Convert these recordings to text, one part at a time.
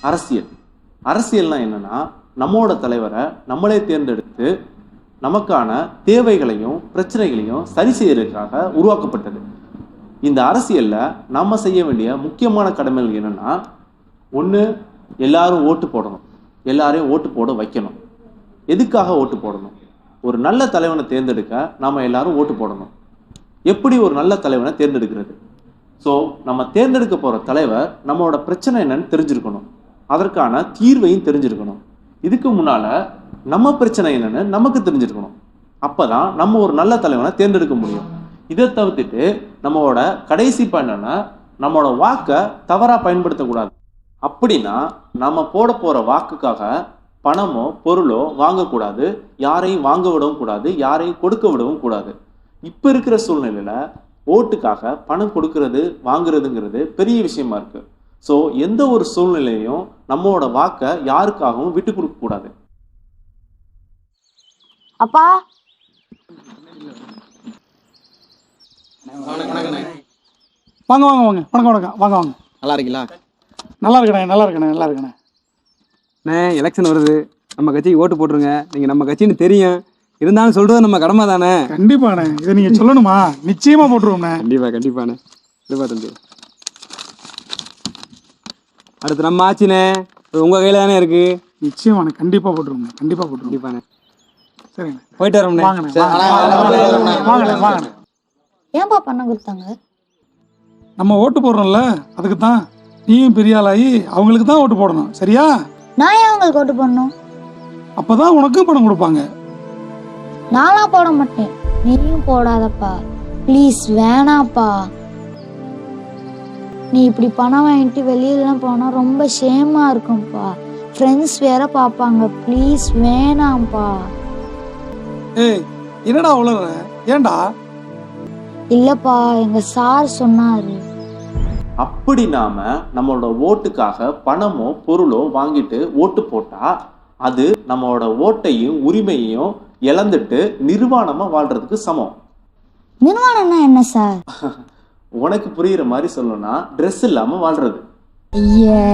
அரசியல். அரசியல்னா என்னன்னா, நம்மோட தலைவரை நம்மளே தேர்ந்தெடுத்து நமக்கான தேவைகளையும் பிரச்சனைகளையும் சரி செய்யறதுக்காக உருவாக்கப்பட்டது. இந்த அரசியல்ல நம்ம செய்ய வேண்டிய முக்கியமான கடமைகள் என்னன்னா, ஒன்று, எல்லாரும் ஓட்டு போடணும், எல்லாரையும் ஓட்டு போட வைக்கணும். எதுக்காக ஓட்டு போடணும்? ஒரு நல்ல தலைவனை தேர்ந்தெடுக்க நாம எல்லாரும் ஓட்டு போடணும். எப்படி ஒரு நல்ல தலைவனை தேர்ந்தெடுக்கிறது? ஸோ நம்ம தேர்ந்தெடுக்க போற தலைவர் நம்மளோட பிரச்சனை என்னன்னு தெரிஞ்சிருக்கணும், அதற்கான தீர்வையும் தெரிஞ்சிருக்கணும். இதுக்கு முன்னால நம்ம பிரச்சனை என்னன்னு நமக்கு தெரிஞ்சிருக்கணும். அப்பதான் நம்ம ஒரு நல்ல தலைவனை தேர்ந்தெடுக்க முடியும். இதை தவிர்த்துட்டு நம்மளோட கடைசி என்னன்னா, நம்மளோட வாக்கை தவறா பயன்படுத்தக்கூடாது. அப்படின்னா நம்ம போட போற வாக்குக்காக பணமோ பொருளோ வாங்கக்கூடாது, யாரையும் வாங்க விடவும் கூடாது, யாரையும் கொடுக்க விடவும் கூடாது. இப்ப இருக்கிற சூழ்நிலையில ஓட்டுக்காக பணம் கொடுக்கறது வாங்குறதுங்கிறது பெரிய விஷயமா இருக்கு. ஸோ எந்த ஒரு சூழ்நிலையும் நம்மளோட வாக்கை யாருக்காகவும் விட்டு கொடுக்க கூடாது. அப்பா, வாங்க வாங்க வாங்க, வணக்கம் வணக்கம், வாங்க வாங்க. நல்லா இருக்கீங்களா? நல்லா இருக்கண்ணே, நல்லா இருக்கண்ணே, நல்லா இருக்கண்ணே. அண்ணே, எலெக்ஷன் வருது, நம்ம கட்சிக்கு ஓட்டு போட்டுருங்க. நீங்கள் நம்ம கட்சின்னு தெரியும், இருந்தாலும் சொல்கிறது நம்ம கடமை தானே. கண்டிப்பாண்ணே, இதை நீங்கள் சொல்லணுமா? நிச்சயமாக போட்டுருவோம்ண்ணே. கண்டிப்பாக கண்டிப்பாண்ணே. கண்டிப்பாக தம்பி. அடுத்து நம்ம ஆச்சுண்ணே, உங்கள் கையில் தானே இருக்குது. நிச்சயமாண்ணே, கண்டிப்பாக போட்டுருவோம்ண்ணே, கண்டிப்பாக போட்டுருவோம். கண்டிப்பாண்ணே. சரிண்ணே, போயிட்டு வரோம்ண்ணே. வாங்கண்ணே, வாங்கண்ணே, வாங்கண்ணே. ஏன்பா பணம் கொடுத்தாங்க? நம்ம ஓட்டு போடுறோம்ல, அதுக்கு தான். நீயும் பெரிய ஆளாகி அவங்களுக்கு தான் ஓட்டு போடணும், சரியா? நான் ஏன் உங்களுக்கு ஓட்டு போடணும்? அப்பதான் உனக்கும் பணம் கொடுப்பாங்க. நான்லாம் போட மாட்டேன். நீயும் போடாதப்பா ப்ளீஸ், வேணாப்பா. நீ இப்படி பணம் வாங்கிட்டு வெளியிலலாம் போனா ரொம்ப ஷேமா இருக்கும்ப்பா, ஃப்ரெண்ட்ஸ் வேற பார்ப்பாங்க. ப்ளீஸ் வேணாம்ப்பா. ஏய், என்னடா உளற? ஏன்டா? இல்லப்பா, எங்க சார் சொன்னாரு. அப்படி நாம நம்மளோட ஓட்டுக்காக பணமோ பொருளோ வாங்கிட்டு ஓட்டு போட்டா அது நம்மளோட ஓட்டையும் உரிமையையும் இழந்துட்டு நிர்வாணமா வாழ்றதுக்கு சமம். நிர்வாணம்னா என்ன சார்? உனக்கு புரியுற மாதிரி சொல்லணும்னா ட்ரெஸ் இல்லாம வாழ்றது. ஐயே,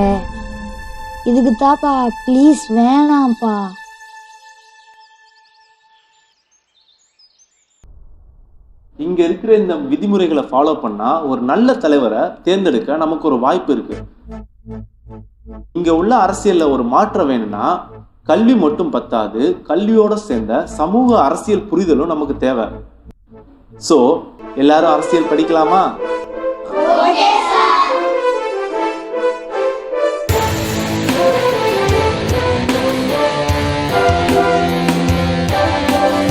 இதுக்கு தாப்பா ப்ளீஸ் வேணாம்ப்பா. இங்க இருக்கிற இந்த விதிமுறைகளை ஃபாலோ பண்ணா ஒரு நல்ல தலைவரை தேர்ந்தெடுக்க நமக்கு ஒரு வாய்ப்பு இருக்கு. இங்க உள்ள அரசியல்ல ஒரு மாற்றம் வேணும்னா கல்வி மட்டும் பத்தாது, கல்வியோட சேர்ந்த சமூக அரசியல் புரிதலும் நமக்கு தேவை. சோ எல்லாரும் அரசியல் படிக்கலாமா?